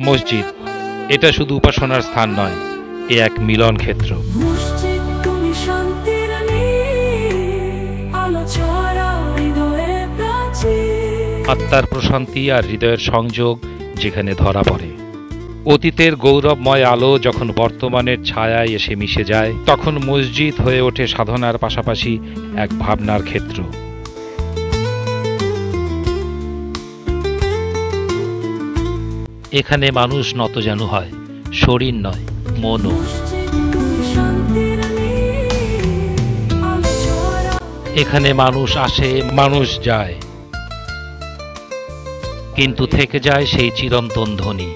মসজিদ এটা শুধু উপাসনার স্থান নয়, এ এক মিলন ক্ষেত্র। আত্মার প্রশান্তি আর হৃদয়ের সংযোগ যেখানে ধরা পড়ে। অতীতের গৌরবময় আলো যখন বর্তমানের ছায়ায় এসে মিশে যায়, তখন মসজিদ হয়ে ওঠে সাধনার পাশাপাশি এক ভাবনার ক্ষেত্র। এখানে মানুষ নতজানু হয়, শরীর নয়, মনও। এখানে মানুষ আসে, মানুষ যায়, কিন্তু থেকে যায় সেই চিরন্তন ধ্বনি।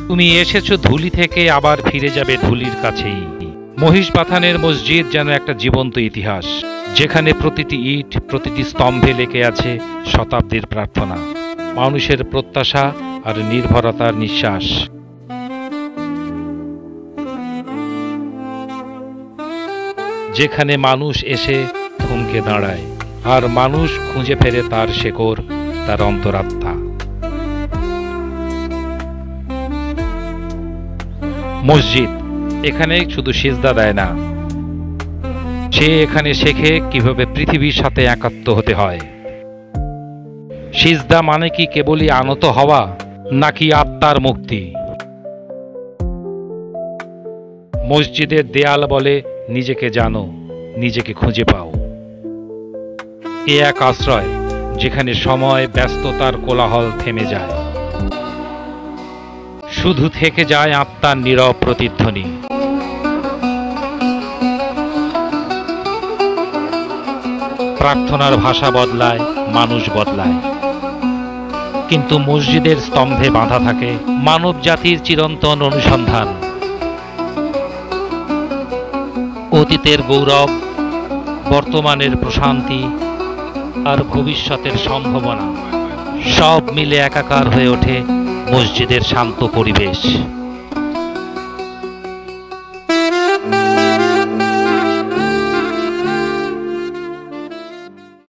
তুমি এসেছো ধুলি থেকে, আবার ফিরে যাবে ধুলির কাছেই। মহিষবাথানের মসজিদ যেন একটা জীবন্ত ইতিহাস, যেখানে প্রতিটি ইট, প্রতিটি স্তম্ভে লেগে আছে শতাব্দীর প্রার্থনা, মানুষের প্রত্যাশা আর নির্ভরতার নিঃশ্বাস। যেখানে মানুষ এসে থমকে দাঁড়ায়, আর মানুষ খুঁজে ফেরে তার শেকড়, তার অন্তরাত্মা। মসজিদ এখানে শুধু সিজদা দেয় না, সে এখানে শেখে কিভাবে পৃথিবীর সাথে একাত্ম হতে হয়। সিজদা মানে কি কেবলই আনত হওয়া, নাকি আত্মার মুক্তি? মসজিদের দেয়াল বলে, নিজেকে জানো, নিজেকে খুঁজে পাও। এ এক আশ্রয় যেখানে সময়, ব্যস্ততার কোলাহল থেমে যায়, শুধু থেকে যায় আত্মার নীরব প্রতিধ্বনি। প্রার্থনার ভাষা বদলায়, মানুষ বদলায়, কিন্তু মসজিদের স্তম্ভে বাঁধা থাকে মানব জাতির চিরন্তন অনুসন্ধান। অতীতের গৌরব, বর্তমানের প্রশান্তি আর ভবিষ্যতের সম্ভাবনা সব মিলে একাকার হয়ে ওঠে মসজিদের শান্ত পরিবেশ।